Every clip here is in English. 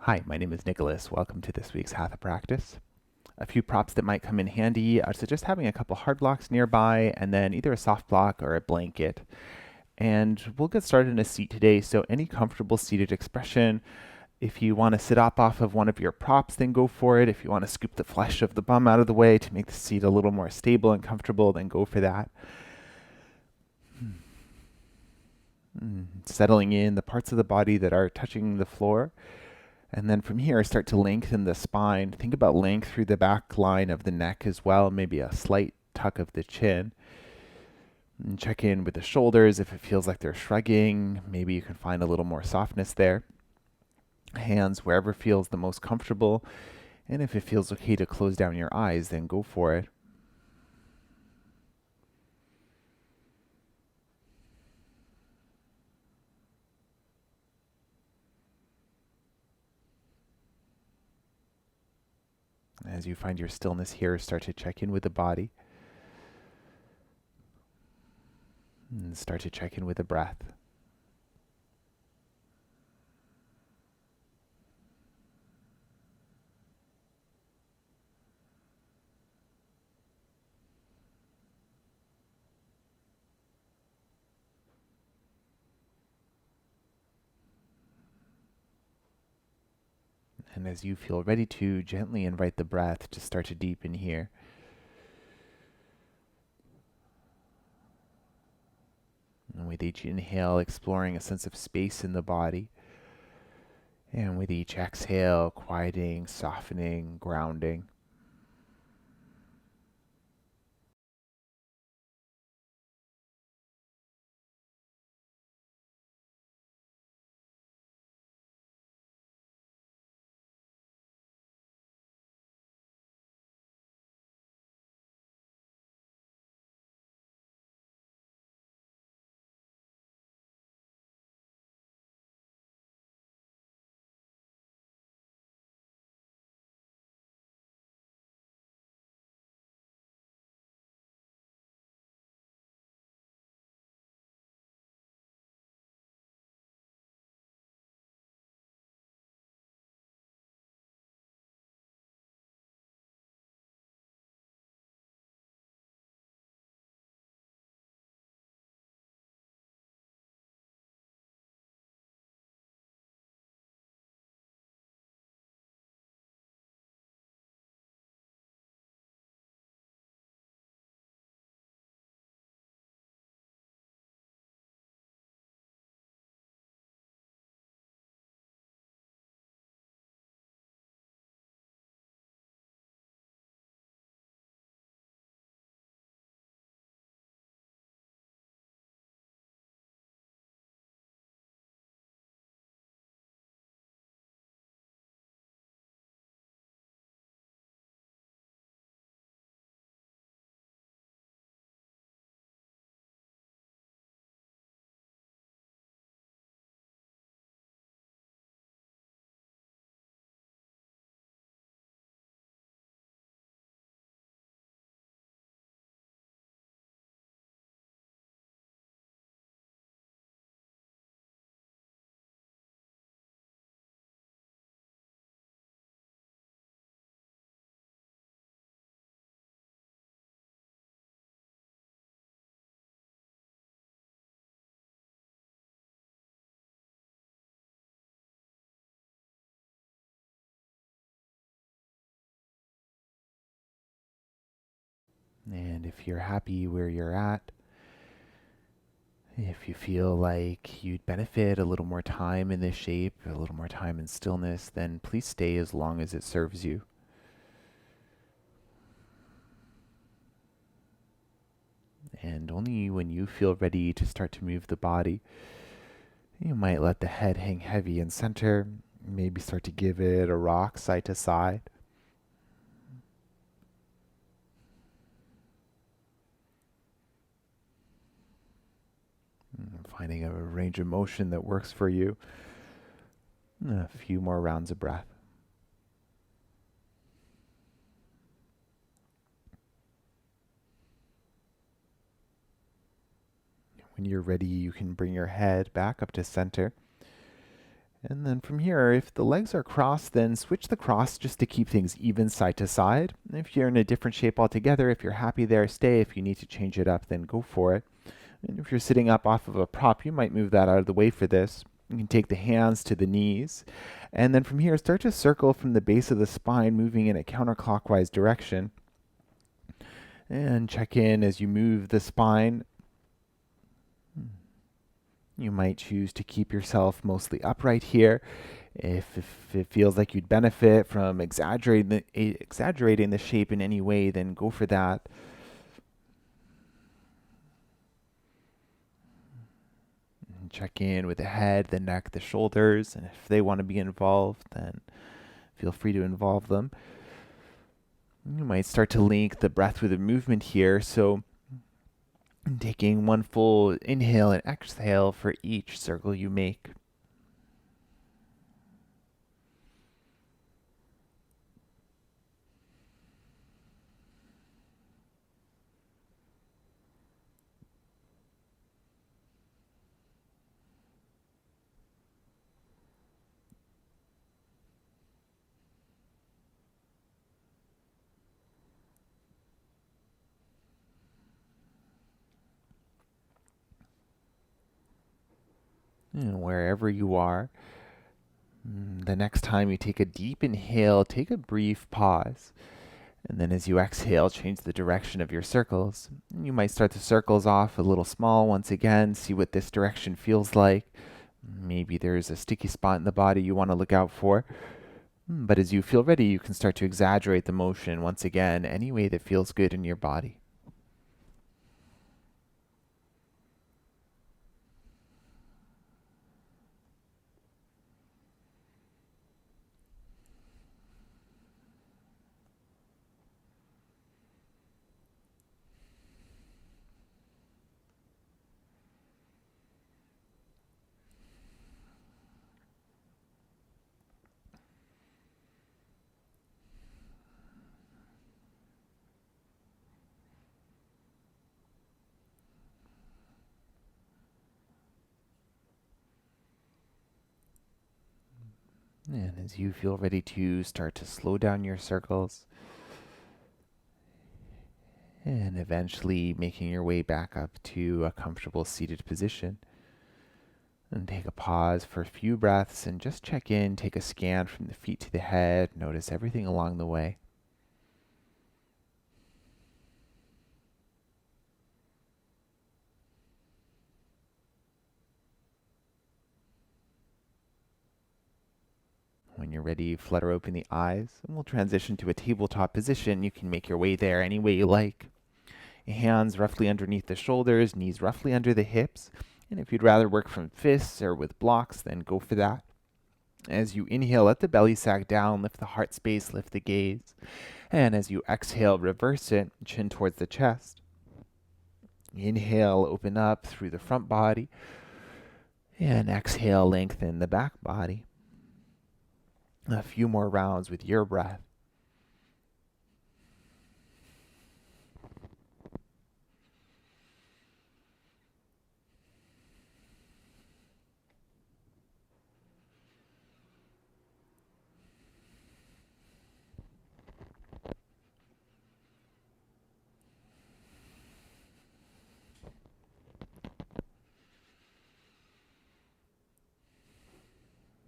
Hi, my name is Nicholas. Welcome to this week's Hatha practice. A few props that might come in handy are just having a couple hard blocks nearby and then either a soft block or a blanket. And we'll get started in a seat today, so any comfortable seated expression. If you want to sit up off of one of your props, then go for it. If you want to scoop the flesh of the bum out of the way to make the seat a little more stable and comfortable, then go for that. Settling in the parts of the body that are touching the floor. And then from here, start to lengthen the spine. Think about length through the back line of the neck as well, maybe a slight tuck of the chin. And check in with the shoulders if it feels like they're shrugging. Maybe you can find a little more softness there. Hands wherever feels the most comfortable. And if it feels okay to close down your eyes, then go for it. As you find your stillness here, start to check in with the body. And start to check in with the breath. And as you feel ready to, gently invite the breath to start to deepen here. And with each inhale, exploring a sense of space in the body. And with each exhale, quieting, softening, grounding. And if you're happy where you're at, if you feel like you'd benefit a little more time in this shape, a little more time in stillness, then please stay as long as it serves you. And only when you feel ready to start to move the body, you might let the head hang heavy in center, maybe start to give it a rock side to side. Finding a range of motion that works for you. And a few more rounds of breath. When you're ready, you can bring your head back up to center. And then from here, if the legs are crossed, then switch the cross just to keep things even side to side. If you're in a different shape altogether, if you're happy there, stay. If you need to change it up, then go for it. And if you're sitting up off of a prop, you might move that out of the way for this. You can take the hands to the knees. And then from here, start to circle from the base of the spine, moving in a counterclockwise direction. And check in as you move the spine. You might choose to keep yourself mostly upright here. If it feels like you'd benefit from exaggerating the shape in any way, then go for that. And check in with the head, the neck, the shoulders, and if they want to be involved, then feel free to involve them. You might start to link the breath with the movement here, so taking one full inhale and exhale for each circle you make. And wherever you are, the next time you take a deep inhale, take a brief pause. And then as you exhale, change the direction of your circles. You might start the circles off a little small once again, see what this direction feels like. Maybe there's a sticky spot in the body you want to look out for. But as you feel ready, you can start to exaggerate the motion once again, any way that feels good in your body. And as you feel ready to start to slow down your circles, and eventually making your way back up to a comfortable seated position. And take a pause for a few breaths and just check in, take a scan from the feet to the head, notice everything along the way. When you're ready, flutter open the eyes, and we'll transition to a tabletop position. You can make your way there any way you like. Hands roughly underneath the shoulders, knees roughly under the hips. And if you'd rather work from fists or with blocks, then go for that. As you inhale, let the belly sag down, lift the heart space, lift the gaze. And as you exhale, reverse it, chin towards the chest. Inhale, open up through the front body. And exhale, lengthen the back body. A few more rounds with your breath.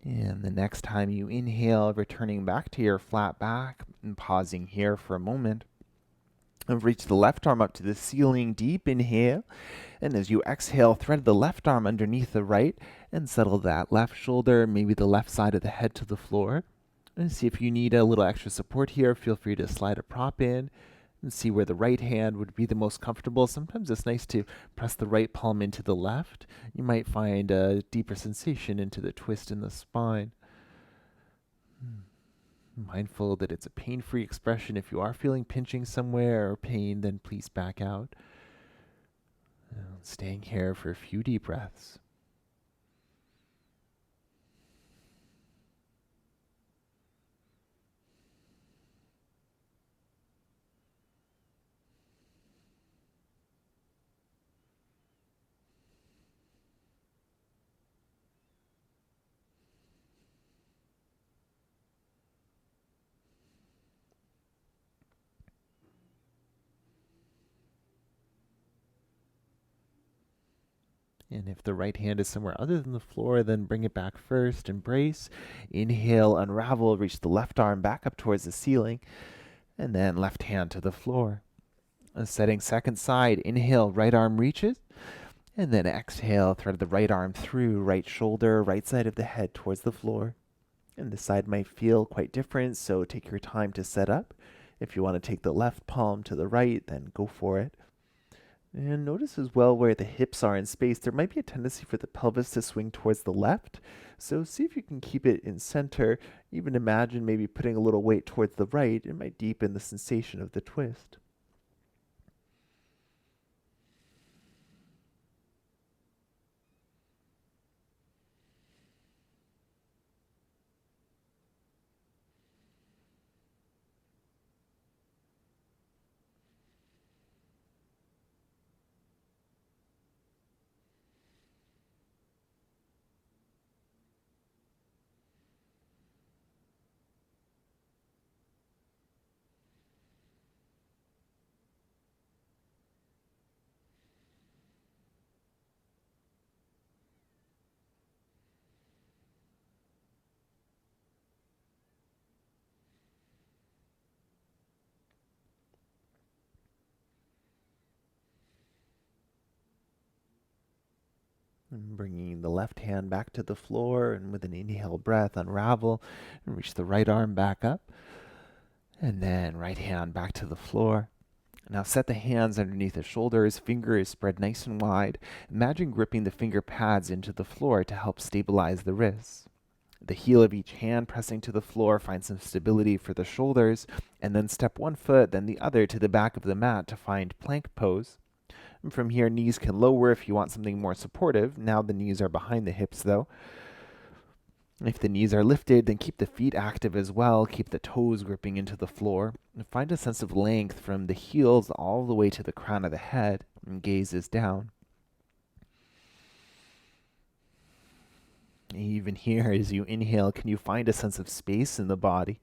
And the next time you inhale, returning back to your flat back and pausing here for a moment. And reach the left arm up to the ceiling, deep inhale. And as you exhale, thread the left arm underneath the right and settle that left shoulder, maybe the left side of the head to the floor. And see if you need a little extra support here. Feel free to slide a prop in and see where the right hand would be the most comfortable. Sometimes it's nice to press the right palm into the left. You might find a deeper sensation into the twist in the spine. Mindful that it's a pain-free expression. If you are feeling pinching somewhere or pain, then please back out. Staying here for a few deep breaths. And if the right hand is somewhere other than the floor, then bring it back first. Embrace. Inhale, unravel, reach the left arm back up towards the ceiling, and then left hand to the floor. Setting second side, inhale, right arm reaches, and then exhale, thread the right arm through, right shoulder, right side of the head towards the floor. And this side might feel quite different, so take your time to set up. If you want to take the left palm to the right, then go for it. And notice as well where the hips are in space. There might be a tendency for the pelvis to swing towards the left. So see if you can keep it in center. Even imagine maybe putting a little weight towards the right. It might deepen the sensation of the twist. And bringing the left hand back to the floor, and with an inhale breath, unravel and reach the right arm back up. And then right hand back to the floor. Now set the hands underneath the shoulders, fingers spread nice and wide. Imagine gripping the finger pads into the floor to help stabilize the wrists. The heel of each hand pressing to the floor, find some stability for the shoulders, and then step one foot, then the other to the back of the mat to find plank pose. And from here, knees can lower if you want something more supportive. Now the knees are behind the hips though. If the knees are lifted, then keep the feet active as well. Keep the toes gripping into the floor. And find a sense of length from the heels all the way to the crown of the head. And gaze is down. Even here, as you inhale, can you find a sense of space in the body?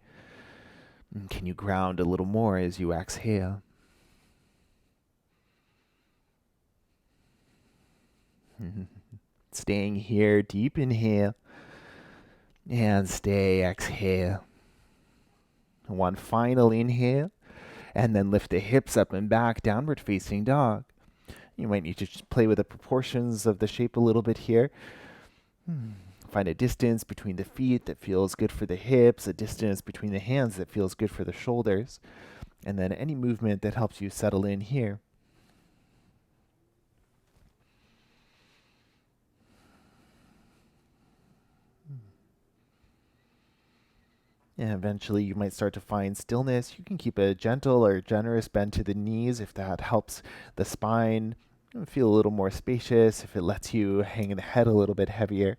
And can you ground a little more as you exhale? Staying here, deep inhale. And stay, exhale. One final inhale. And then lift the hips up and back, downward facing dog. You might need to just play with the proportions of the shape a little bit here. Find a distance between the feet that feels good for the hips, a distance between the hands that feels good for the shoulders, and then any movement that helps you settle in here. And eventually you might start to find stillness. You can keep a gentle or generous bend to the knees if that helps the spine feel a little more spacious, if it lets you hang the head a little bit heavier.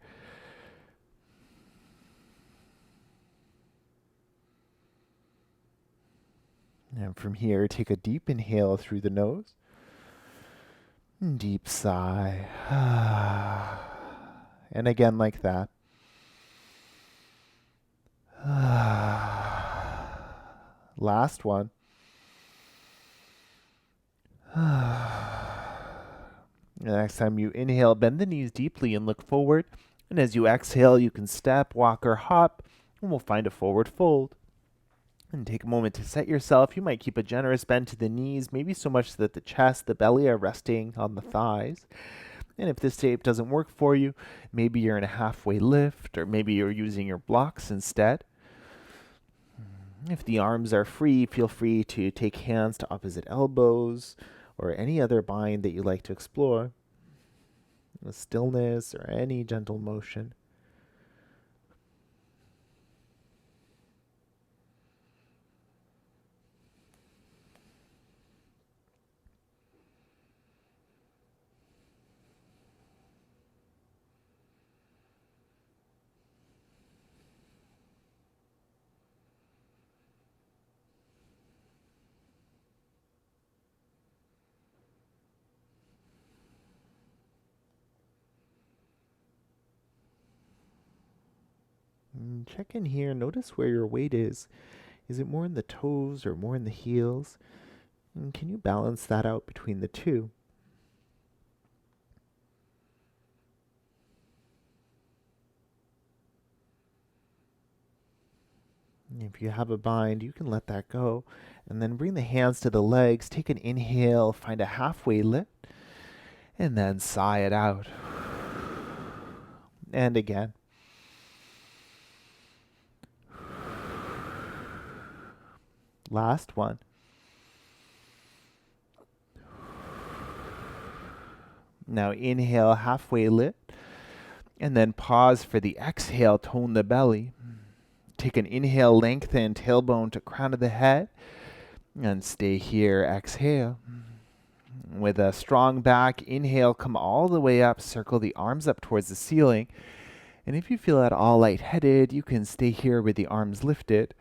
And from here, take a deep inhale through the nose. Deep sigh. And again like that. Last one. The next time you inhale, bend the knees deeply and look forward. And as you exhale, you can step, walk, or hop, and we'll find a forward fold. And take a moment to set yourself. You might keep a generous bend to the knees, maybe so much that the chest, the belly are resting on the thighs. And if this shape doesn't work for you, maybe you're in a halfway lift, or maybe you're using your blocks instead. If the arms are free, feel free to take hands to opposite elbows or any other bind that you like to explore. A stillness or any gentle motion. Check in here. Notice where your weight is. Is it more in the toes or more in the heels? And can you balance that out between the two? If you have a bind, you can let that go. And then bring the hands to the legs. Take an inhale, find a halfway lift, and then sigh it out. And again. Last one. Now inhale, halfway lift, and then pause for the exhale, tone the belly. Take an inhale, lengthen tailbone to crown of the head, and stay here, exhale. With a strong back, inhale, come all the way up, circle the arms up towards the ceiling. And if you feel at all lightheaded, you can stay here with the arms lifted.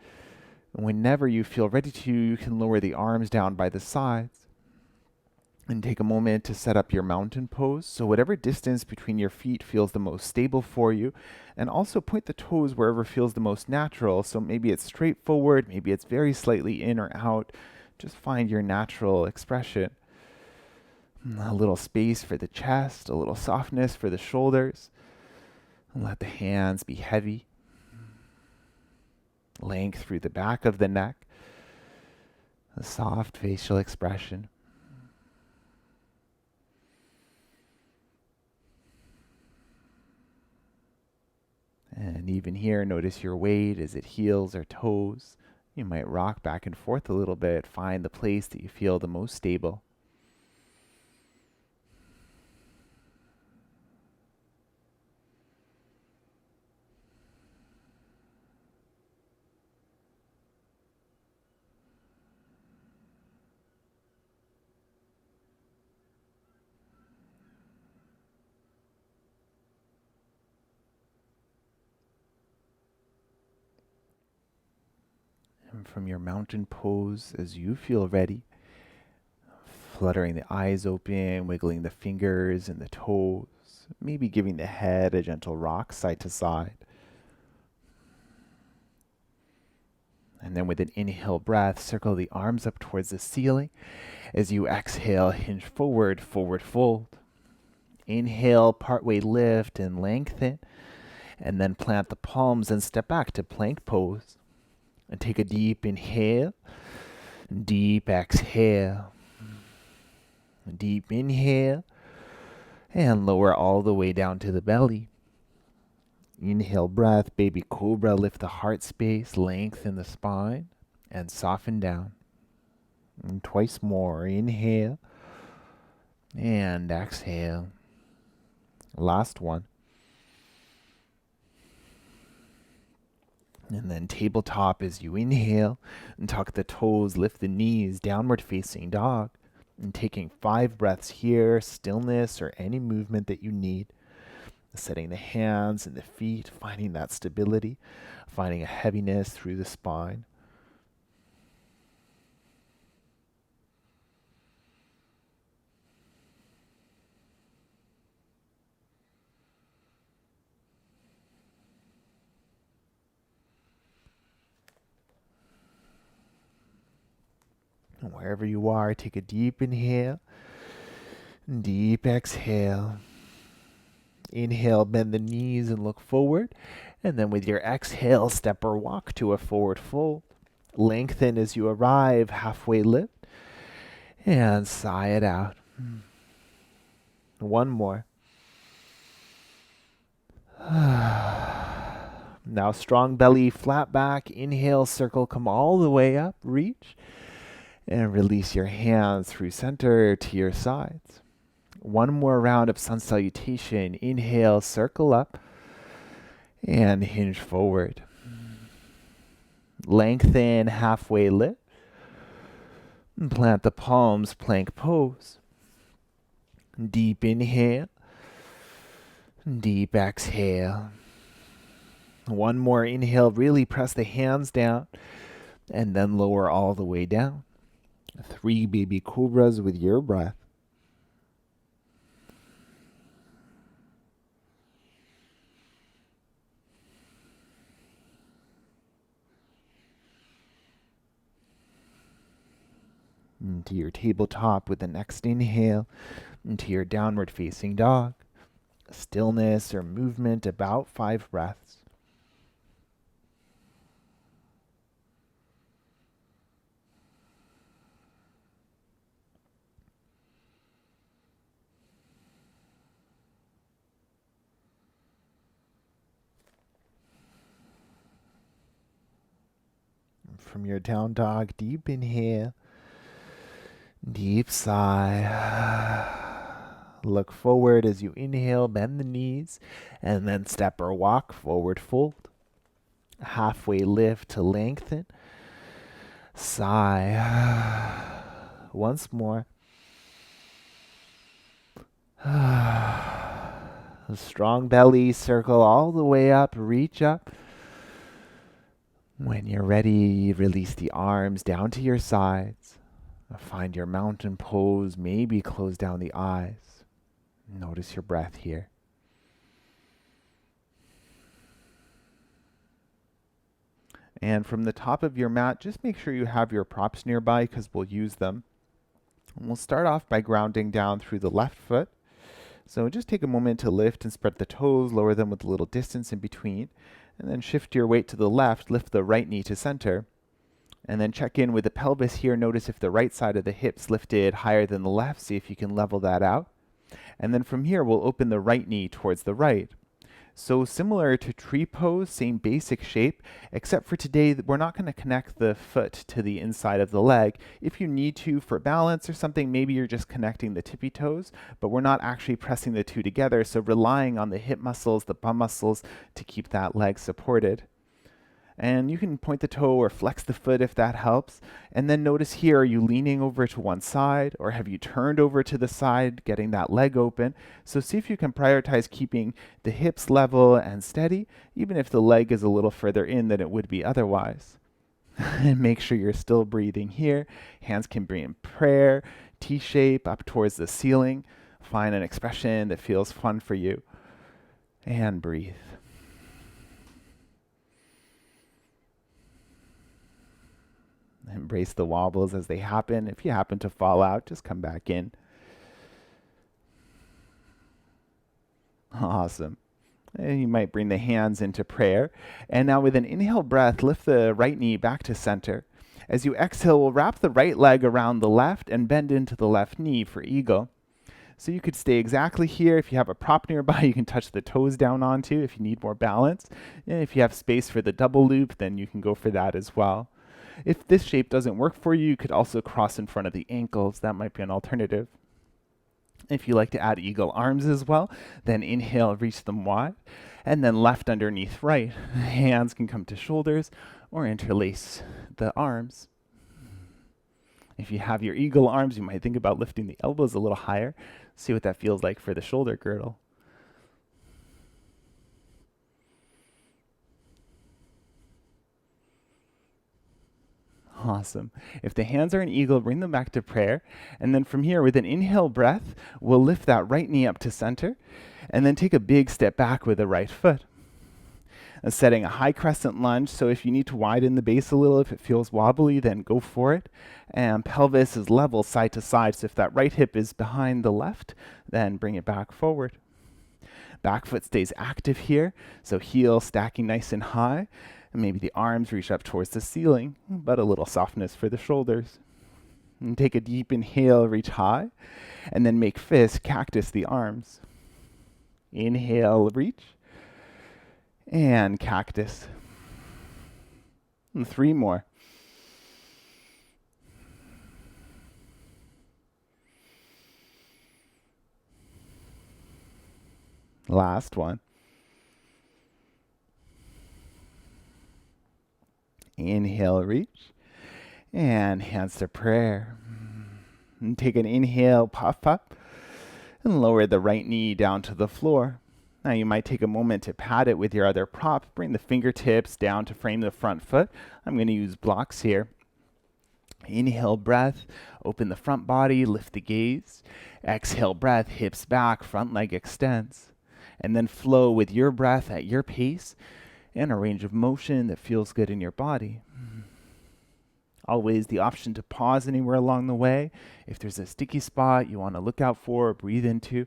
Whenever you feel ready to, you can lower the arms down by the sides. And take a moment to set up your mountain pose. So whatever distance between your feet feels the most stable for you. And also point the toes wherever feels the most natural. So maybe it's straight forward, maybe it's very slightly in or out. Just find your natural expression. A little space for the chest, a little softness for the shoulders. And let the hands be heavy. Length through the back of the neck. A soft facial expression. And even here, notice your weight. Is it heels or toes? You might rock back and forth a little bit. Find the place that you feel the most stable. And from your mountain pose, as you feel ready, fluttering the eyes open, wiggling the fingers and the toes, maybe giving the head a gentle rock side to side. And then with an inhale breath, circle the arms up towards the ceiling. As you exhale, hinge forward, forward fold. Inhale, partway lift and lengthen. And then plant the palms and step back to plank pose. And take a deep inhale, deep exhale. Deep inhale, and lower all the way down to the belly. Inhale breath, baby cobra, lift the heart space, lengthen the spine, and soften down. And twice more, inhale, and exhale. Last one. And then tabletop as you inhale, and tuck the toes, lift the knees, downward facing dog. And taking 5 breaths here, stillness or any movement that you need. Setting the hands and the feet, finding that stability, finding a heaviness through the spine. And wherever you are, take a deep inhale, deep exhale. Inhale, bend the knees and look forward. And then with your exhale, step or walk to a forward fold. Lengthen as you arrive, halfway lift. And sigh it out. One more. Now strong belly, flat back. Inhale, circle, come all the way up, reach. And release your hands through center to your sides. One more round of sun salutation. Inhale, circle up, and hinge forward. Lengthen, halfway lift. And plant the palms, plank pose. Deep inhale. Deep exhale. One more inhale, really press the hands down, and then lower all the way down. 3 baby cobras with your breath. Into your tabletop with the next inhale, into your downward facing dog. Stillness or movement, about 5 breaths. From your down dog, deep inhale, deep sigh. Look forward as you inhale, bend the knees, and then step or walk, forward fold. Halfway lift to lengthen. Sigh. Once more. A strong belly, circle all the way up, reach up. When you're ready, release the arms down to your sides. Find your mountain pose, maybe close down the eyes. Notice your breath here. And from the top of your mat, just make sure you have your props nearby because we'll use them. And we'll start off by grounding down through the left foot. So just take a moment to lift and spread the toes, lower them with a little distance in between, and then shift your weight to the left, lift the right knee to center. And then check in with the pelvis here. Notice if the right side of the hips lifted higher than the left. See if you can level that out. And then from here, we'll open the right knee towards the right. So similar to tree pose, same basic shape, except for today, we're not going to connect the foot to the inside of the leg. If you need to for balance or something, maybe you're just connecting the tippy toes, but we're not actually pressing the two together. So relying on the hip muscles, the bum muscles to keep that leg supported. And you can point the toe or flex the foot if that helps. And then notice here, are you leaning over to one side or have you turned over to the side, getting that leg open? So see if you can prioritize keeping the hips level and steady, even if the leg is a little further in than it would be otherwise. And make sure you're still breathing here. Hands can be in prayer, T-shape up towards the ceiling. Find an expression that feels fun for you. And breathe. Embrace the wobbles as they happen. If you happen to fall out, just come back in. Awesome. And you might bring the hands into prayer. And now with an inhale breath, lift the right knee back to center. As you exhale, we'll wrap the right leg around the left and bend into the left knee for eagle. So you could stay exactly here. If you have a prop nearby, you can touch the toes down onto if you need more balance. And if you have space for the double loop, then you can go for that as well. If this shape doesn't work for you, you could also cross in front of the ankles. That might be an alternative. If you like to add eagle arms as well, then inhale, reach them wide, and then left underneath right. Hands can come to shoulders or interlace the arms. If you have your eagle arms, you might think about lifting the elbows a little higher. See what that feels like for the shoulder girdle. Awesome. If the hands are an eagle, bring them back to prayer. And then from here, with an inhale breath, we'll lift that right knee up to center and then take a big step back with the right foot. And setting a high crescent lunge. So if you need to widen the base a little, if it feels wobbly, then go for it. And pelvis is level side to side. So if that right hip is behind the left, then bring it back forward. Back foot stays active here. So heel stacking nice and high. And maybe the arms reach up towards the ceiling, but a little softness for the shoulders. And take a deep inhale, reach high, and then make fist, cactus the arms. Inhale, reach, and cactus. And 3 more. Last one. Inhale, reach, and hands to prayer. And take an inhale, puff up, and lower the right knee down to the floor. Now you might take a moment to pat it with your other prop. Bring the fingertips down to frame the front foot. I'm going to use blocks here. Inhale, breath, open the front body, lift the gaze. Exhale, breath, hips back, front leg extends. And then flow with your breath at your pace and a range of motion that feels good in your body. Always the option to pause anywhere along the way. If there's a sticky spot you want to look out for or breathe into.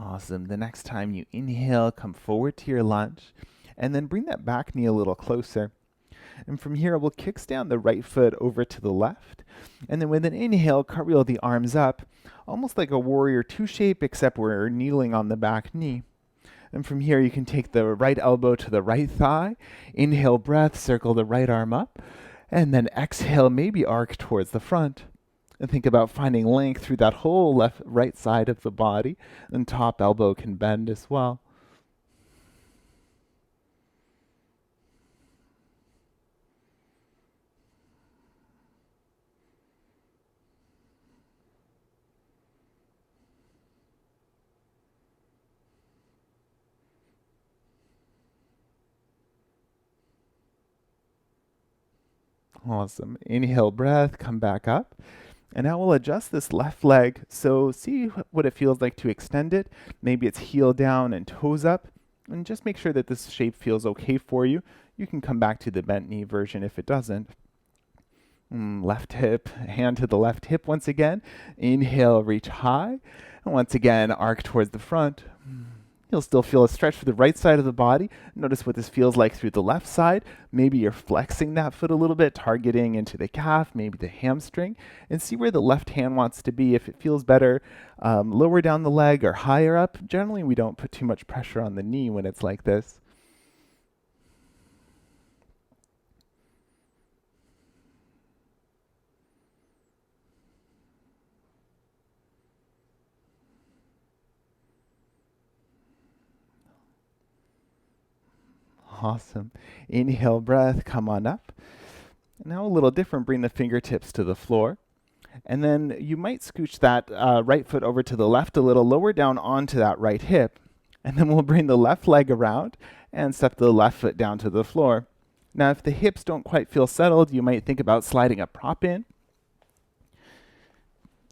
Awesome. The next time you inhale, come forward to your lunge, and then bring that back knee a little closer. And from here, we'll kickstand the right foot over to the left. And then with an inhale, cartwheel the arms up, almost like a warrior two shape, except we're kneeling on the back knee. And from here, you can take the right elbow to the right thigh. Inhale breath, circle the right arm up. And then exhale, maybe arc towards the front. And think about finding length through that whole right side of the body. And top elbow can bend as well. Awesome. Inhale breath, come back up. And now we'll adjust this left leg. So see what it feels like to extend it. Maybe it's heel down and toes up. And just make sure that this shape feels okay for you. You can come back to the bent knee version if it doesn't. Left hip, hand to the left hip once again. Inhale, reach high. And once again, arc towards the front. You'll still feel a stretch for the right side of the body. Notice what this feels like through the left side. Maybe you're flexing that foot a little bit, targeting into the calf, maybe the hamstring, and see where the left hand wants to be. If it feels better lower down the leg or higher up, generally we don't put too much pressure on the knee when it's like this. Awesome. Inhale breath, come on up. Now a little different, bring the fingertips to the floor. And then you might scooch that right foot over to the left a little, lower down onto that right hip. And then we'll bring the left leg around and step the left foot down to the floor. Now, if the hips don't quite feel settled, you might think about sliding a prop in,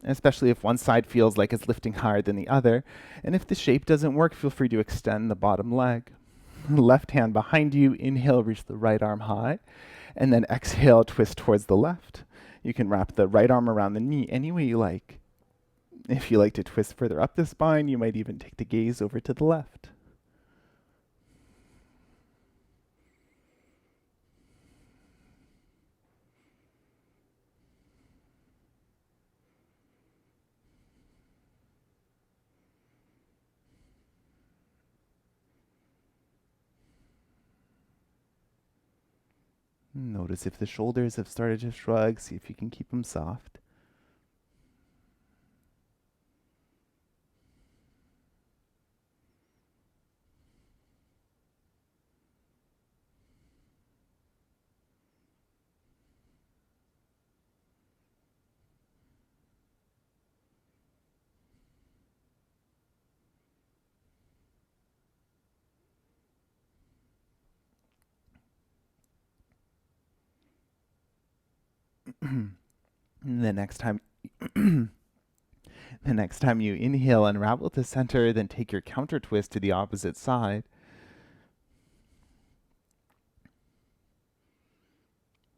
especially if one side feels like it's lifting higher than the other. And if the shape doesn't work, feel free to extend the bottom leg. Left hand behind you, inhale, reach the right arm high, and then exhale, twist towards the left. You can wrap the right arm around the knee any way you like. If you like to twist further up the spine, you might even take the gaze over to the left. Notice if the shoulders have started to shrug, see if you can keep them soft. The next time the next time you inhale, unravel to center, then take your counter twist to the opposite side.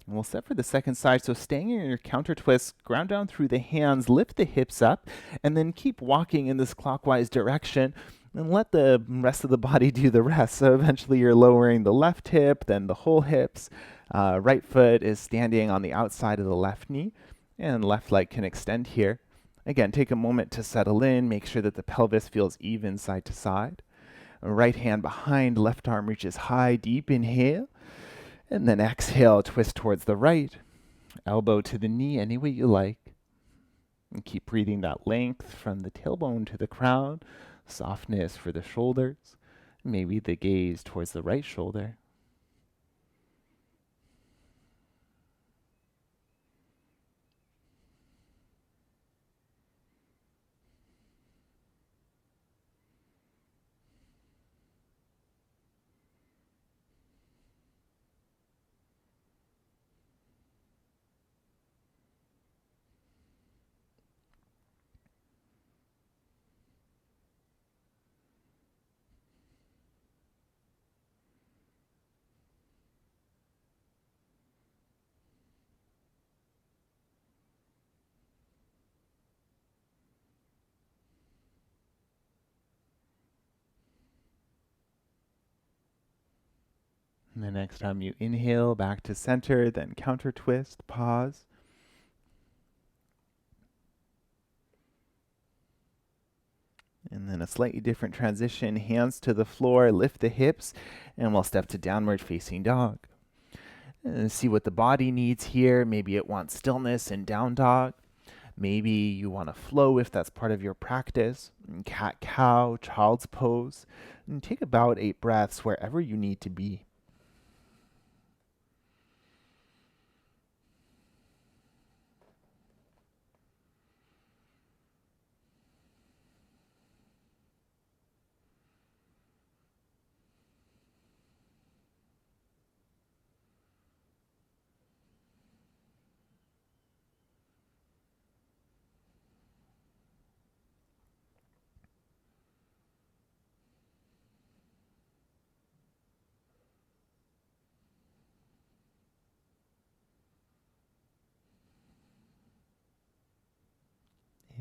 And we'll set for the second side. So staying in your counter twist, ground down through the hands, lift the hips up, and then keep walking in this clockwise direction and let the rest of the body do the rest. So eventually you're lowering the left hip, then the whole hips. Right foot is standing on the outside of the left knee, and left leg can extend here. Again, take a moment to settle in, make sure that the pelvis feels even side to side. Right hand behind, left arm reaches high, deep inhale. And then exhale, twist towards the right. Elbow to the knee, any way you like. And keep breathing that length from the tailbone to the crown. Softness for the shoulders. Maybe the gaze towards the right shoulder. And the next time you inhale, back to center, then counter twist, pause. And then a slightly different transition, hands to the floor, lift the hips, and we'll step to downward facing dog. And see what the body needs here. Maybe it wants stillness in down dog. Maybe you want to flow if that's part of your practice. Cat cow, child's pose. And take about 8 breaths wherever you need to be.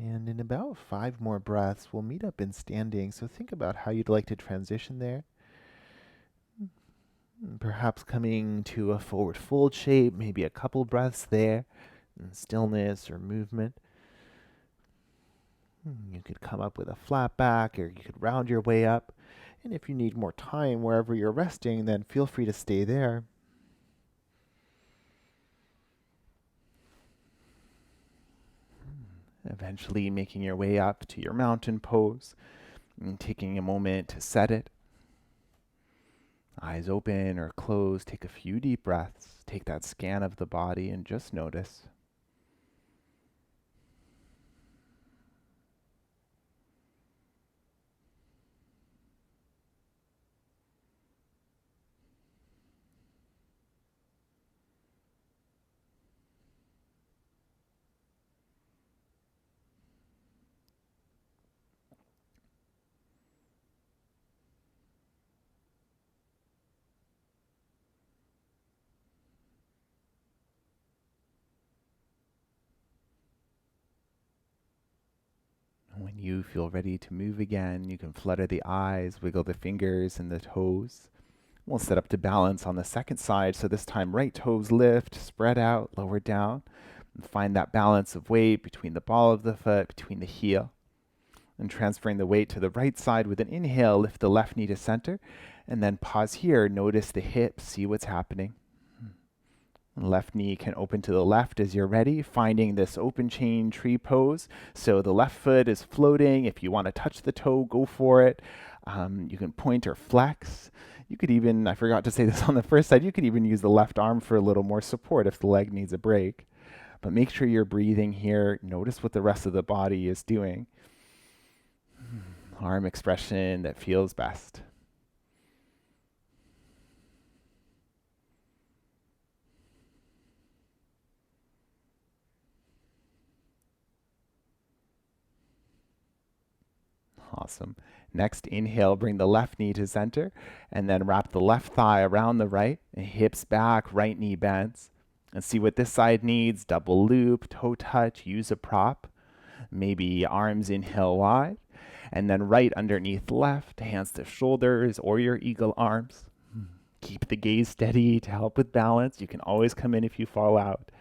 And in about 5 more breaths, we'll meet up in standing. So think about how you'd like to transition there. Perhaps coming to a forward fold shape, maybe a couple breaths there, in stillness or movement. You could come up with a flat back, or you could round your way up. And if you need more time wherever you're resting, then feel free to stay there. Eventually making your way up to your mountain pose and taking a moment to set it. Eyes open or closed, take a few deep breaths, take that scan of the body and just notice. When you feel ready to move again, you can flutter the eyes, wiggle the fingers and the toes. We'll set up to balance on the second side, so this time right toes lift, spread out, lower down, and find that balance of weight between the ball of the foot, between the heel. And transferring the weight to the right side with an inhale, lift the left knee to center, and then pause here, notice the hips, see what's happening. Left knee can open to the left as you're ready, finding this open chain tree pose. So the left foot is floating. If you want to touch the toe, go for it. You can point or flex. You could even, I forgot to say this on the first side, you could even use the left arm for a little more support if the leg needs a break. But make sure you're breathing here. Notice what the rest of the body is doing. Arm expression that feels best. Awesome. Next, inhale, bring the left knee to center, and then wrap the left thigh around the right, and hips back, right knee bends. And see what this side needs. Double loop, toe touch, use a prop. Maybe arms inhale wide, and then right underneath left, hands to shoulders or your eagle arms. Keep the gaze steady to help with balance. You can always come in if you fall out.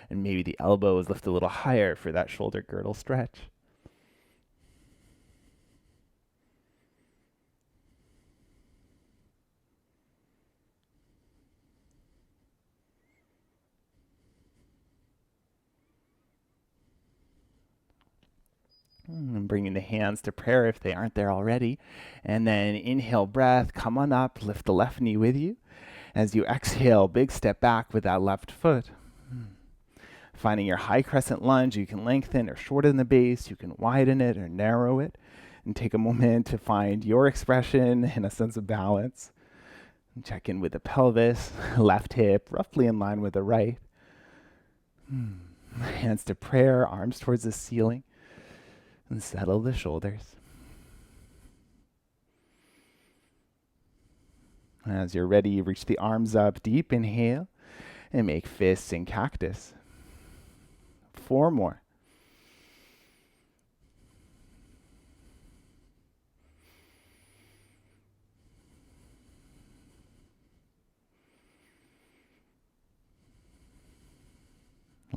And maybe the elbows lift a little higher for that shoulder girdle stretch. And bringing the hands to prayer if they aren't there already. And then inhale, breath, come on up, lift the left knee with you. As you exhale, big step back with that left foot. Finding your high crescent lunge, you can lengthen or shorten the base, you can widen it or narrow it. And take a moment to find your expression and a sense of balance. And check in with the pelvis, left hip roughly in line with the right. Hands to prayer, arms towards the ceiling. And settle the shoulders. As you're ready, reach the arms up, deep inhale, and make fists in cactus. 4 more.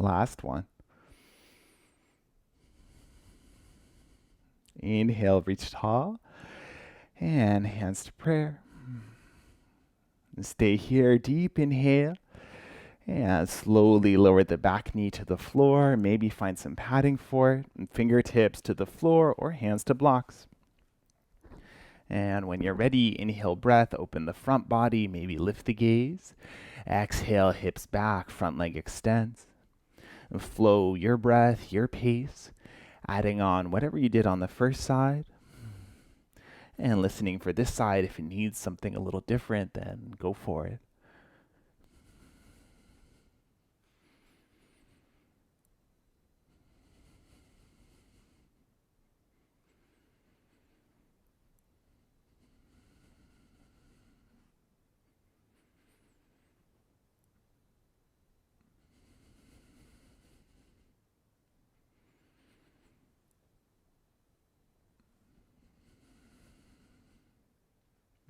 Last one. Inhale, reach tall. And hands to prayer. Stay here, deep inhale. And slowly lower the back knee to the floor. Maybe find some padding for it. And fingertips to the floor or hands to blocks. And when you're ready, inhale breath, open the front body, maybe lift the gaze. Exhale, hips back, front leg extends. Flow your breath, your pace, adding on whatever you did on the first side. And listening for this side, if it needs something a little different, then go for it.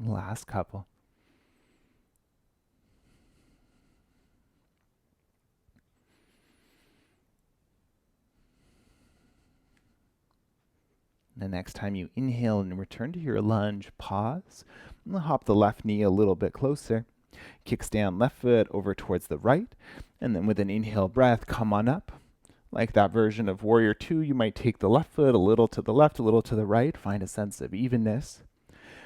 Last couple. The next time you inhale and return to your lunge, pause. Hop the left knee a little bit closer. Kickstand left foot over towards the right. And then with an inhale breath, come on up. Like that version of Warrior 2, you might take the left foot a little to the left, a little to the right. Find a sense of evenness.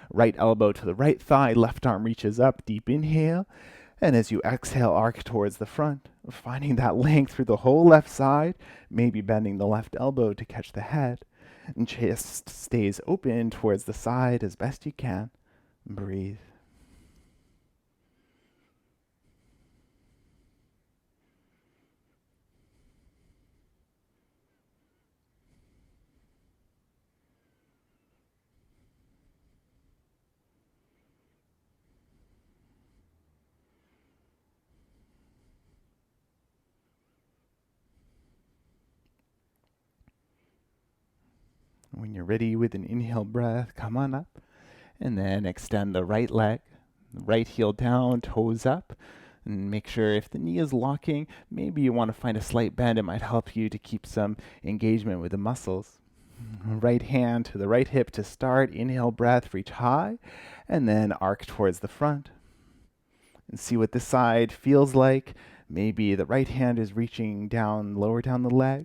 Right elbow to the right thigh, left arm reaches up, deep inhale. And as you exhale, arc towards the front, finding that length through the whole left side, maybe bending the left elbow to catch the head. And chest stays open towards the side as best you can. Breathe. When you're ready with an inhale breath, come on up. And then extend the right leg, right heel down, toes up. And make sure if the knee is locking, maybe you want to find a slight bend. It might help you to keep some engagement with the muscles. Right hand to the right hip to start. Inhale breath, reach high. And then arc towards the front. And see what this side feels like. Maybe the right hand is reaching down, lower down the leg.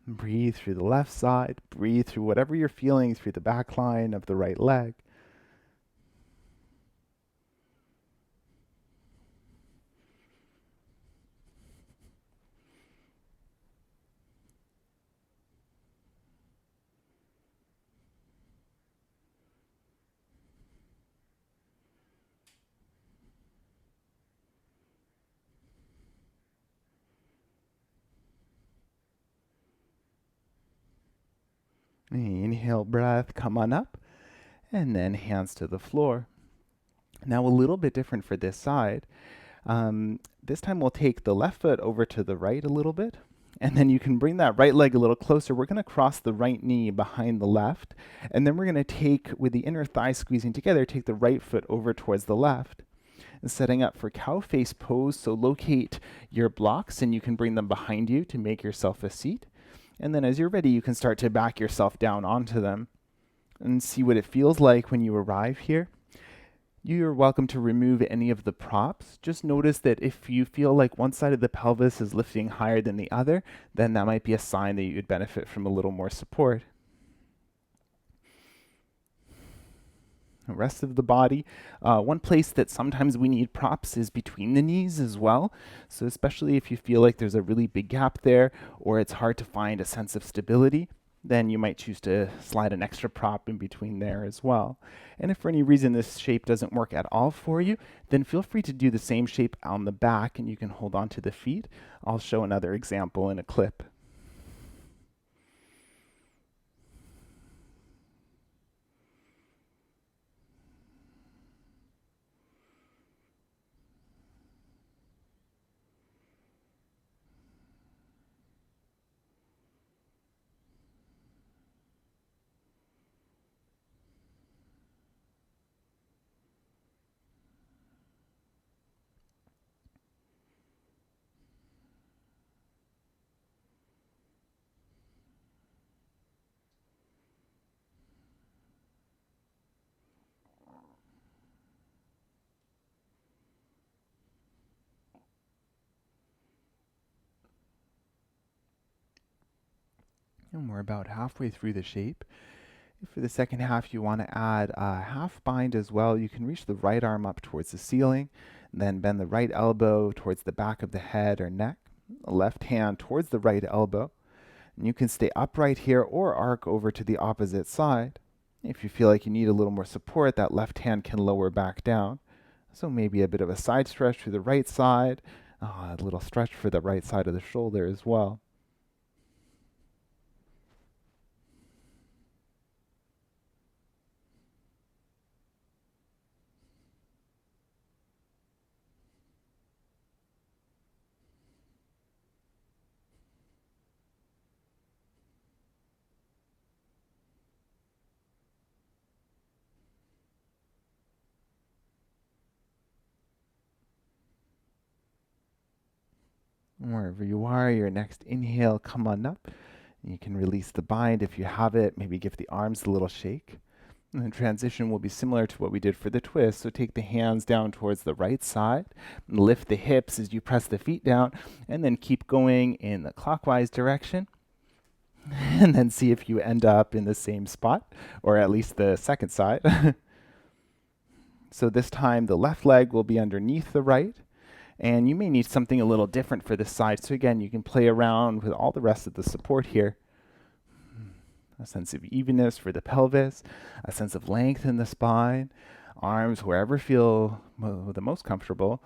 Breathe through the left side. Breathe through whatever you're feeling through the back line of the right leg. Inhale breath, come on up, and then hands to the floor. Now a little bit different for this side. This time we'll take the left foot over to the right a little bit, and then you can bring that right leg a little closer. We're going to cross the right knee behind the left, and then we're going to take, with the inner thigh squeezing together, take the right foot over towards the left. And setting up for cow face pose, so locate your blocks and you can bring them behind you to make yourself a seat. And then as you're ready, you can start to back yourself down onto them and see what it feels like when you arrive here. You're welcome to remove any of the props. Just notice that if you feel like one side of the pelvis is lifting higher than the other, then that might be a sign that you'd benefit from a little more support. The rest of the body. One place that sometimes we need props is between the knees as well. So especially if you feel like there's a really big gap there or it's hard to find a sense of stability, then you might choose to slide an extra prop in between there as well. And if for any reason this shape doesn't work at all for you, then feel free to do the same shape on the back and you can hold on to the feet. I'll show another example in a clip. And we're about halfway through the shape. If for the second half you want to add a half bind as well, you can reach the right arm up towards the ceiling, then bend the right elbow towards the back of the head or neck, the left hand towards the right elbow. And you can stay upright here or arc over to the opposite side. If you feel like you need a little more support, that left hand can lower back down. So maybe a bit of a side stretch to the right side, a little stretch for the right side of the shoulder as well. Wherever you are, your next inhale, come on up. You can release the bind if you have it. Maybe give the arms a little shake. And the transition will be similar to what we did for the twist. So take the hands down towards the right side, and lift the hips as you press the feet down, and then keep going in the clockwise direction. And then see if you end up in the same spot, or at least the second side. So this time the left leg will be underneath the right, and you may need something a little different for this side. So again, you can play around with all the rest of the support here. A sense of evenness for the pelvis, a sense of length in the spine, arms wherever feel the most comfortable.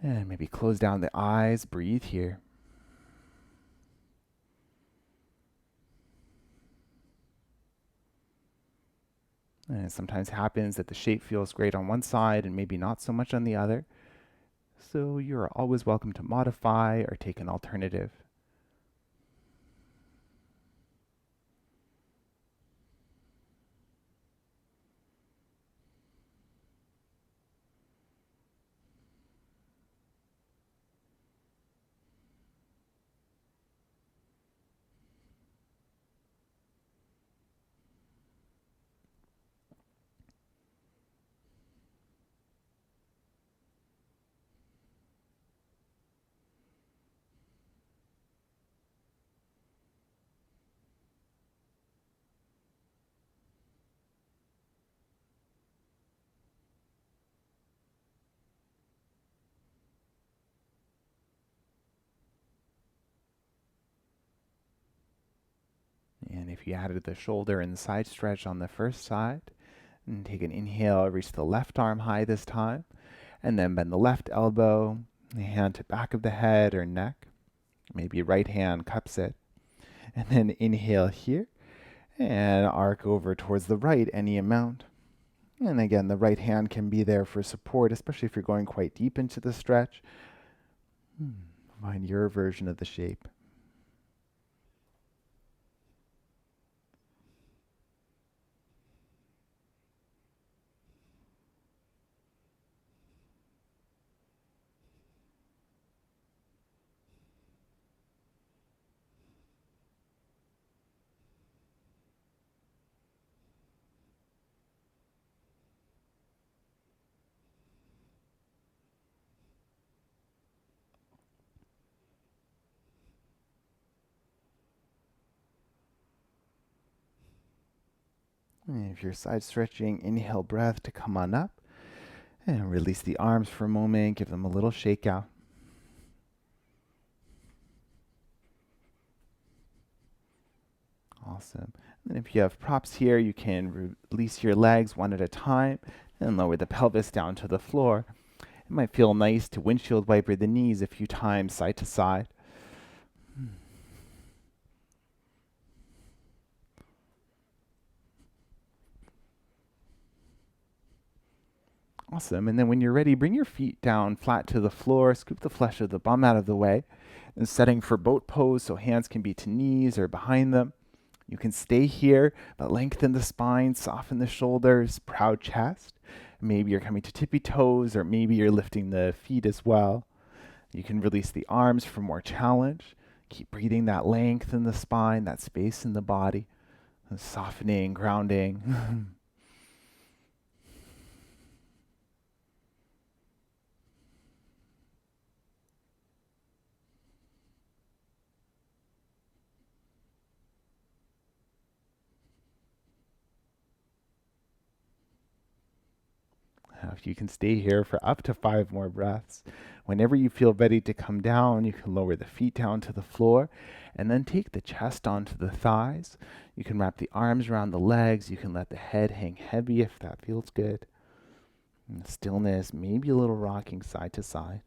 And maybe close down the eyes, breathe here. And it sometimes happens that the shape feels great on one side and maybe not so much on the other. So you're always welcome to modify or take an alternative. And if you added the shoulder and side stretch on the first side, and take an inhale, reach the left arm high this time, and then bend the left elbow, the hand to back of the head or neck. Maybe right hand cups it. And then inhale here, and arc over towards the right any amount. And again, the right hand can be there for support, especially if you're going quite deep into the stretch. Find your version of the shape. And if you're side stretching, inhale breath to come on up. And release the arms for a moment, give them a little shake out. Awesome. And if you have props here, you can release your legs one at a time and lower the pelvis down to the floor. It might feel nice to windshield wiper the knees a few times side to side. Awesome. And then when you're ready, bring your feet down flat to the floor, scoop the flesh of the bum out of the way, and setting for boat pose so hands can be to knees or behind them. You can stay here, but lengthen the spine, soften the shoulders, proud chest. Maybe you're coming to tippy toes, or maybe you're lifting the feet as well. You can release the arms for more challenge. Keep breathing that length in the spine, that space in the body, softening, grounding. You can stay here for up to 5 more breaths. Whenever you feel ready to come down, you can lower the feet down to the floor and then take the chest onto the thighs. You can wrap the arms around the legs. You can let the head hang heavy if that feels good. And stillness, maybe a little rocking side to side.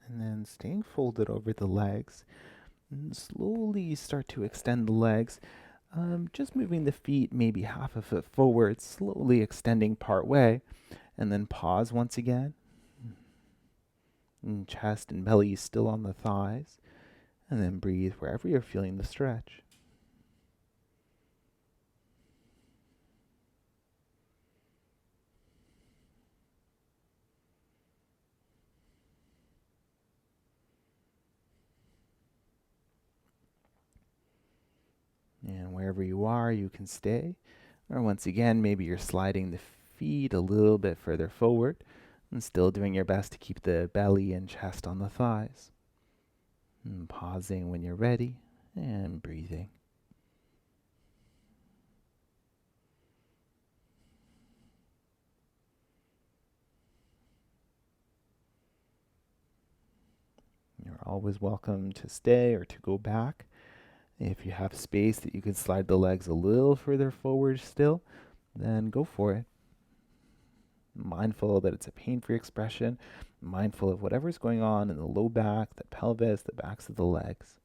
And then staying folded over the legs, and slowly start to extend the legs, just moving the feet maybe half a foot forward, slowly extending part way, and then pause once again. And chest and belly still on the thighs, and then breathe wherever you're feeling the stretch. And wherever you are, you can stay. Or once again, maybe you're sliding the feet a little bit further forward and still doing your best to keep the belly and chest on the thighs. And pausing when you're ready and breathing. You're always welcome to stay or to go back. If you have space that you can slide the legs a little further forward still, then go for it. Mindful that it's a pain-free expression, mindful of whatever's going on in the low back, the pelvis, the backs of the legs.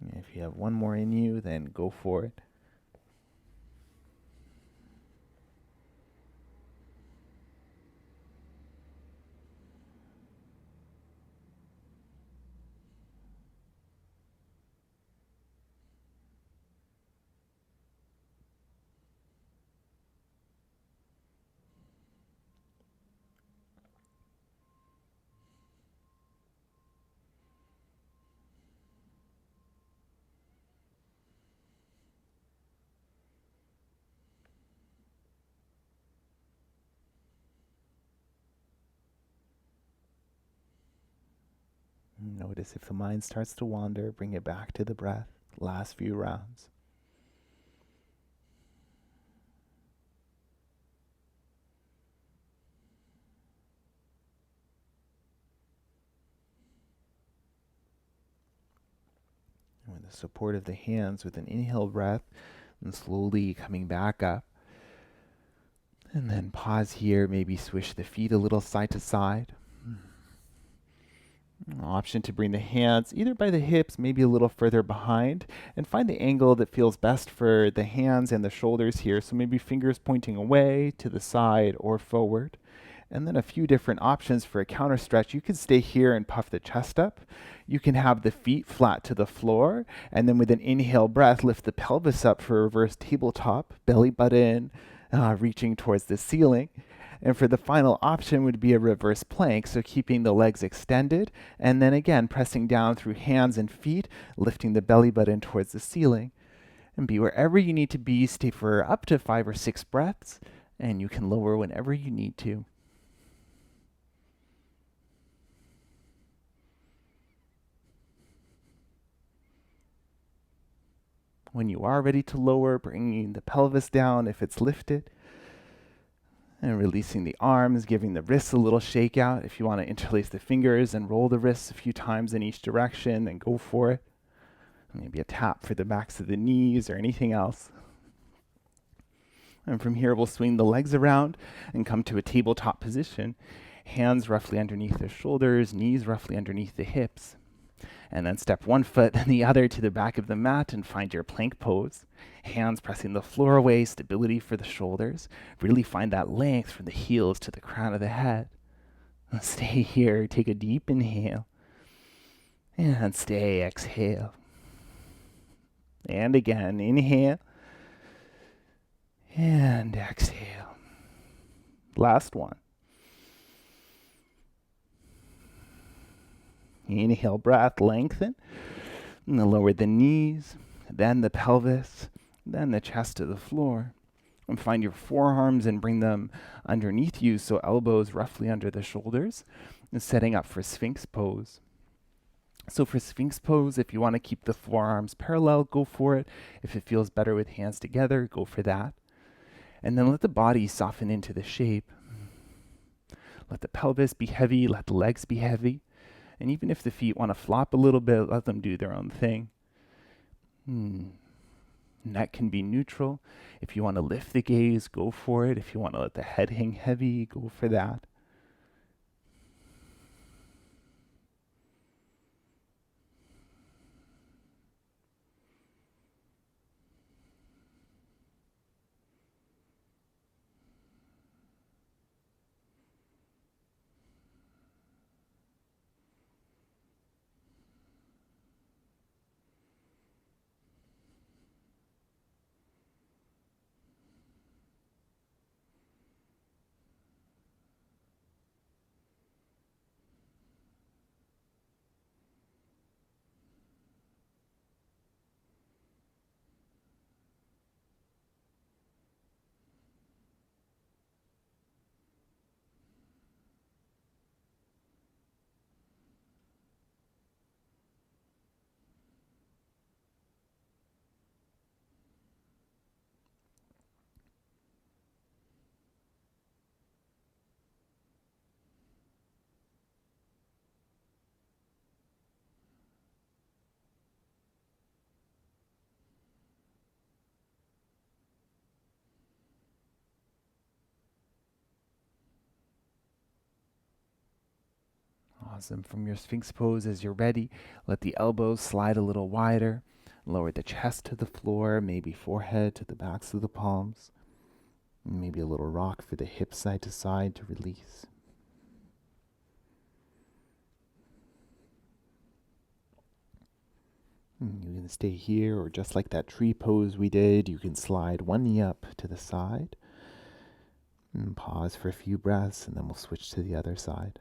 And if you have one more in you, then go for it. Notice if the mind starts to wander, bring it back to the breath. Last few rounds. And with the support of the hands, with an inhale breath, and slowly coming back up. And then pause here, maybe swish the feet a little side to side. Option to bring the hands either by the hips, maybe a little further behind, and find the angle that feels best for the hands and the shoulders here. So maybe fingers pointing away, to the side, or forward. And then a few different options for a counter stretch. You can stay here and puff the chest up. You can have the feet flat to the floor, and then with an inhale breath, lift the pelvis up for a reverse tabletop, belly button reaching towards the ceiling. And for the final option would be a reverse plank, so keeping the legs extended, and then again pressing down through hands and feet, lifting the belly button towards the ceiling. And be wherever you need to be, stay for up to 5 or 6 breaths, and you can lower whenever you need to. When you are ready to lower, bringing the pelvis down if it's lifted, and releasing the arms, giving the wrists a little shake out. If you want to interlace the fingers and roll the wrists a few times in each direction, then go for it. Maybe a tap for the backs of the knees or anything else. And from here, we'll swing the legs around and come to a tabletop position. Hands roughly underneath the shoulders, knees roughly underneath the hips. And then step one foot and the other to the back of the mat and find your plank pose. Hands pressing the floor away, stability for the shoulders. Really find that length from the heels to the crown of the head. Stay here. Take a deep inhale. And stay. Exhale. And again, inhale. And exhale. Last one. Inhale, breath, lengthen. And then lower the knees, then the pelvis, then the chest to the floor. And find your forearms and bring them underneath you, so elbows roughly under the shoulders, and setting up for Sphinx pose. So for Sphinx pose, if you want to keep the forearms parallel, go for it. If it feels better with hands together, go for that. And then let the body soften into the shape. Let the pelvis be heavy, let the legs be heavy. And even if the feet want to flop a little bit, let them do their own thing. Neck can be neutral. If you want to lift the gaze, go for it. If you want to let the head hang heavy, go for that. Awesome. From your Sphinx pose, as you're ready, let the elbows slide a little wider. Lower the chest to the floor, maybe forehead to the backs of the palms. Maybe a little rock for the hips side to side to release. You can stay here, or just like that tree pose we did, you can slide one knee up to the side. And pause for a few breaths, and then we'll switch to the other side.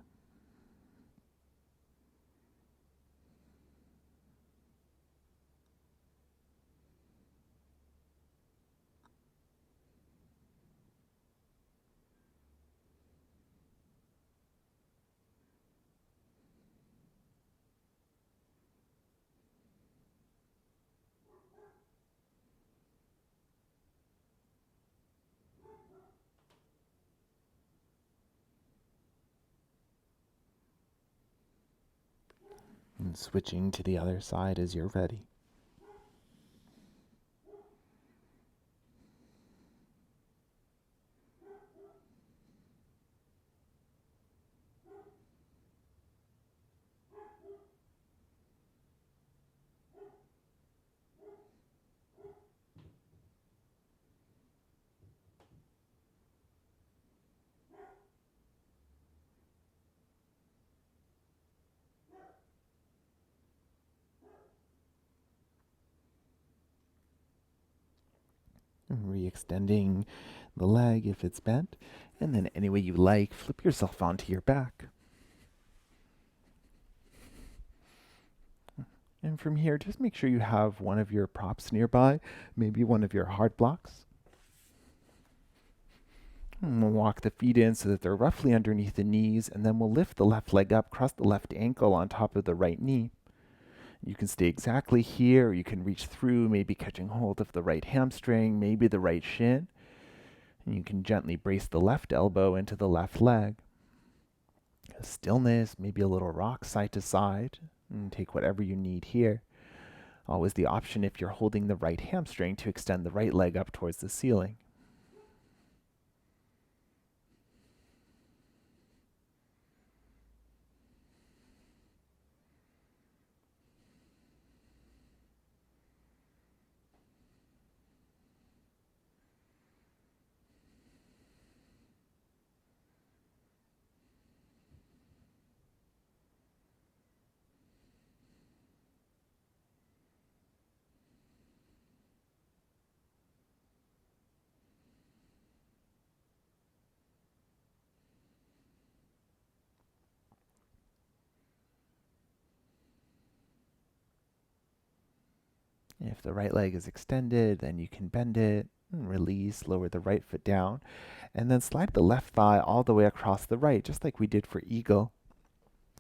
And switching to the other side as you're ready. Re-extending the leg if it's bent, and then any way you like, flip yourself onto your back. And from here, just make sure you have one of your props nearby, maybe one of your hard blocks. And we'll walk the feet in so that they're roughly underneath the knees, and then we'll lift the left leg up, cross the left ankle on top of the right knee. You can stay exactly here, or you can reach through, maybe catching hold of the right hamstring, maybe the right shin. And you can gently brace the left elbow into the left leg. Stillness, maybe a little rock side to side, and take whatever you need here. Always the option, if you're holding the right hamstring, to extend the right leg up towards the ceiling. If the right leg is extended, then you can bend it and release, lower the right foot down, and then slide the left thigh all the way across the right, just like we did for eagle.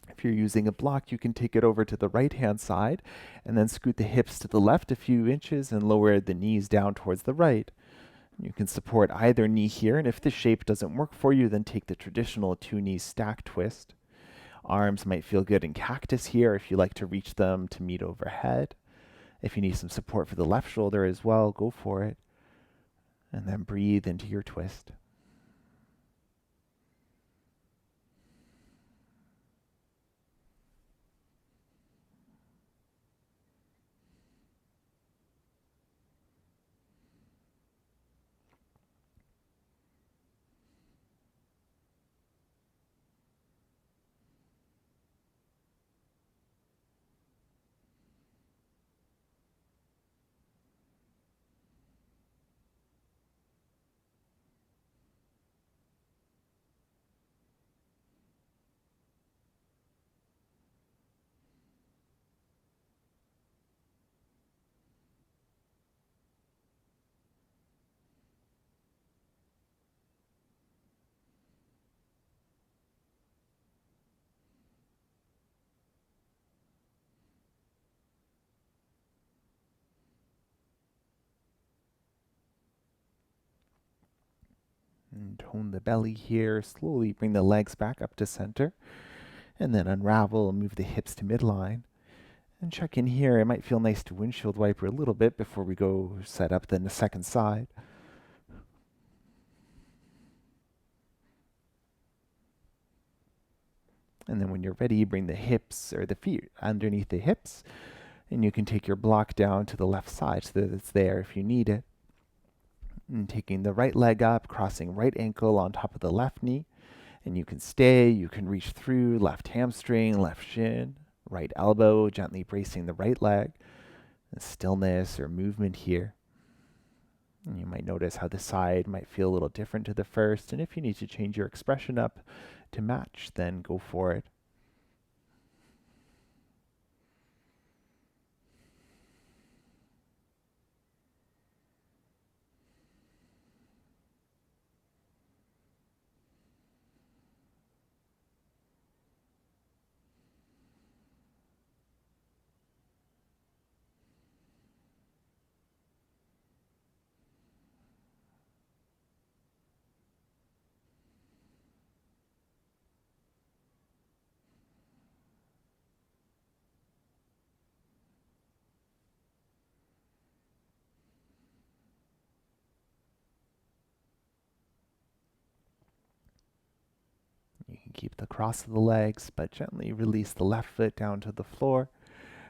If you're using a block, you can take it over to the right-hand side and then scoot the hips to the left a few inches and lower the knees down towards the right. You can support either knee here, and if this shape doesn't work for you, then take the traditional two-knee stack twist. Arms might feel good in cactus here if you like to reach them to meet overhead. If you need some support for the left shoulder as well, go for it. And then breathe into your twist. And tone the belly here. Slowly bring the legs back up to center. And then unravel and move the hips to midline. And check in here. It might feel nice to windshield wiper a little bit before we go set up then the second side. And then when you're ready, bring the hips or the feet underneath the hips. And you can take your block down to the left side so that it's there if you need it. And taking the right leg up, crossing right ankle on top of the left knee. And you can stay, you can reach through left hamstring, left shin, right elbow, gently bracing the right leg. Stillness or movement here. And you might notice how the side might feel a little different to the first. And if you need to change your expression up to match, then go for it. You can keep the cross of the legs, but gently release the left foot down to the floor.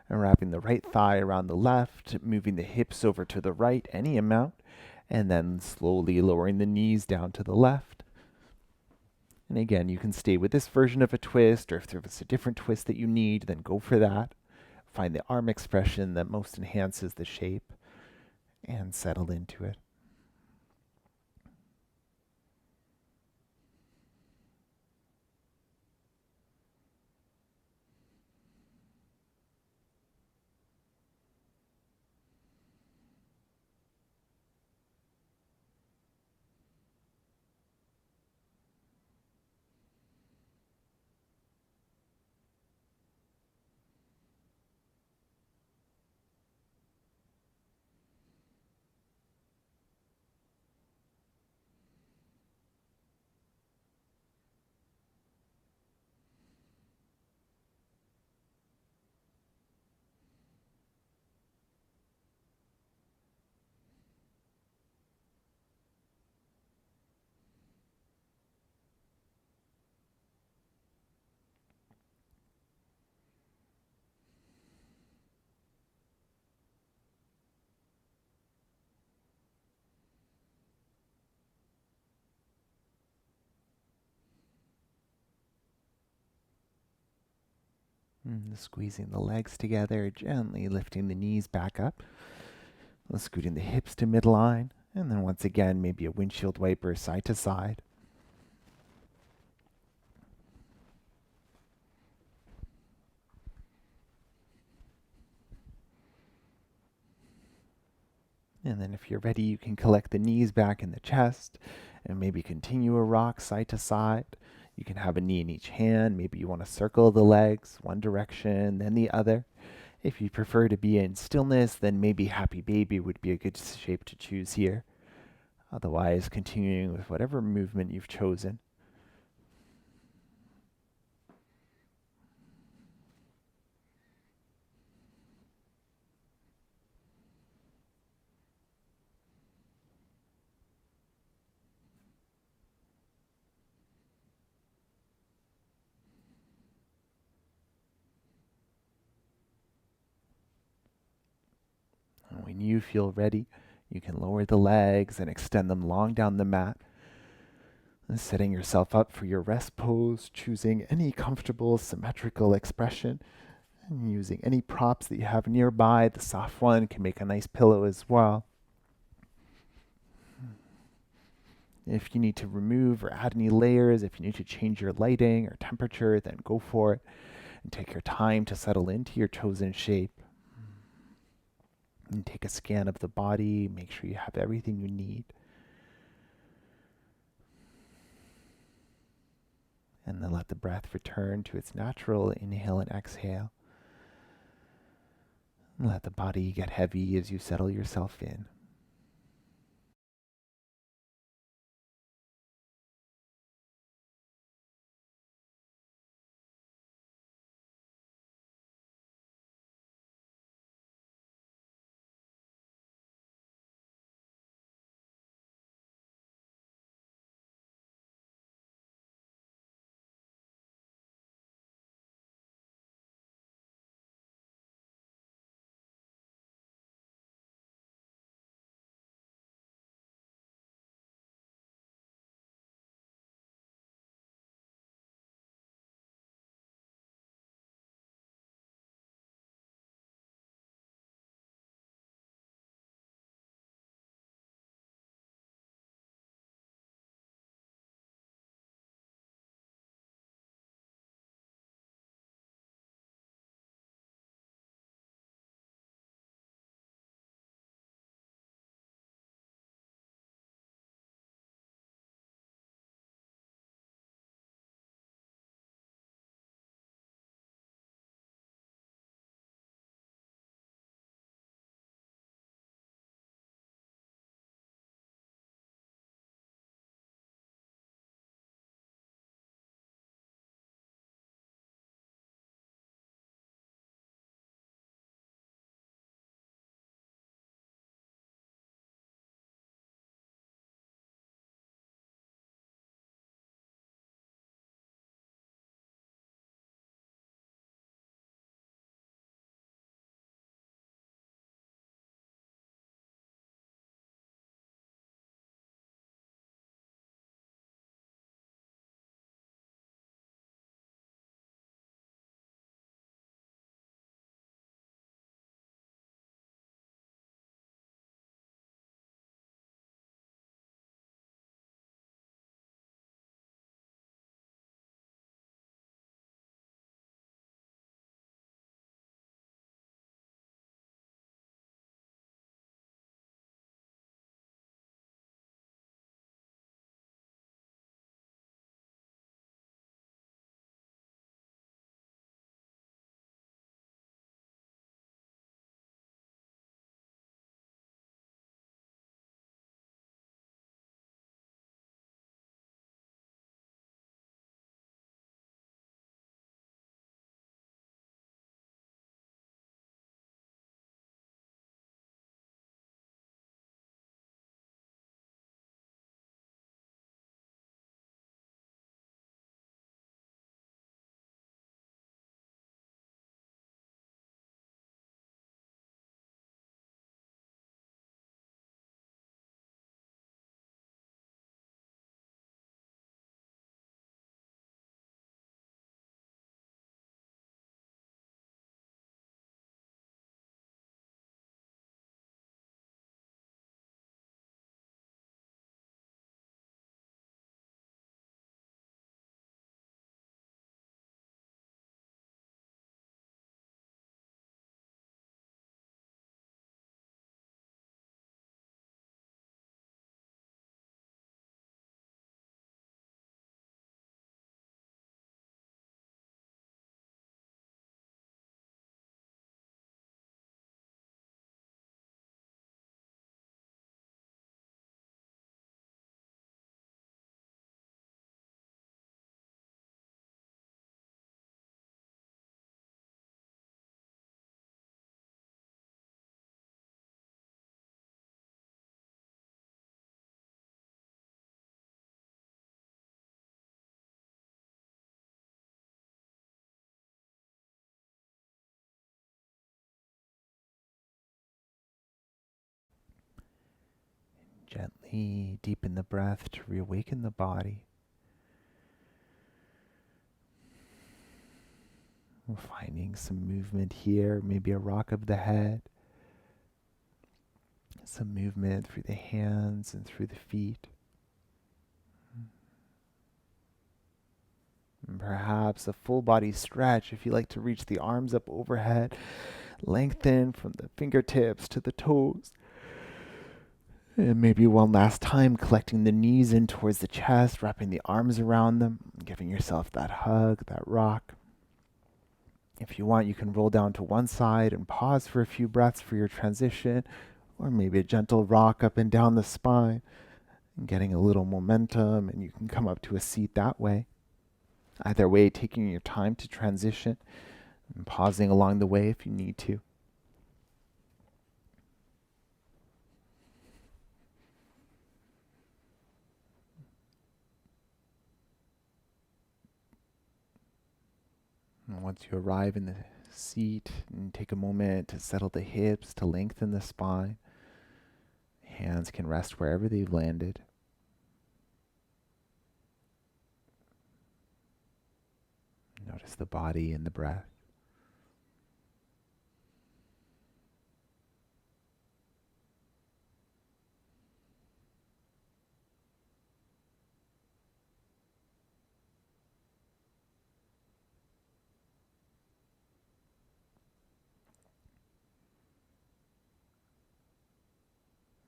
And wrapping the right thigh around the left, moving the hips over to the right, any amount, and then slowly lowering the knees down to the left. And again, you can stay with this version of a twist, or if there's a different twist that you need, then go for that. Find the arm expression that most enhances the shape, and settle into it. Squeezing the legs together, gently lifting the knees back up. Scooting the hips to midline. And then once again, maybe a windshield wiper side to side. And then if you're ready, you can collect the knees back in the chest and maybe continue a rock side to side. You can have a knee in each hand. Maybe you want to circle the legs one direction, then the other. If you prefer to be in stillness, then maybe happy baby would be a good shape to choose here. Otherwise, continuing with whatever movement you've chosen. And when you feel ready, you can lower the legs and extend them long down the mat. And setting yourself up for your rest pose, choosing any comfortable symmetrical expression, and using any props that you have nearby. The soft one can make a nice pillow as well. If you need to remove or add any layers, if you need to change your lighting or temperature, then go for it and take your time to settle into your chosen shape. And take a scan of the body, make sure you have everything you need. And then let the breath return to its natural inhale and exhale. And let the body get heavy as you settle yourself in. Gently deepen the breath to reawaken the body. We're finding some movement here, maybe a rock of the head, some movement through the hands and through the feet. And perhaps a full body stretch if you like to reach the arms up overhead, lengthen from the fingertips to the toes. And maybe one last time, collecting the knees in towards the chest, wrapping the arms around them, giving yourself that hug, that rock. If you want, you can roll down to one side and pause for a few breaths for your transition, or maybe a gentle rock up and down the spine, and getting a little momentum, and you can come up to a seat that way. Either way, taking your time to transition and pausing along the way if you need to. And once you arrive in the seat, and take a moment to settle the hips, to lengthen the spine. Hands can rest wherever they've landed. Notice the body and the breath.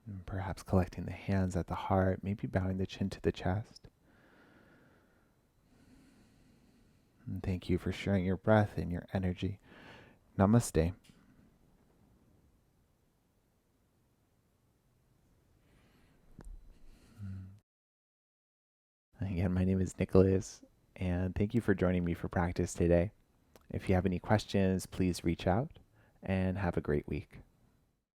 And perhaps collecting the hands at the heart, maybe bowing the chin to the chest. And thank you for sharing your breath and your energy. Namaste. Again, my name is Nicholas, and thank you for joining me for practice today. If you have any questions, please reach out, and have a great week.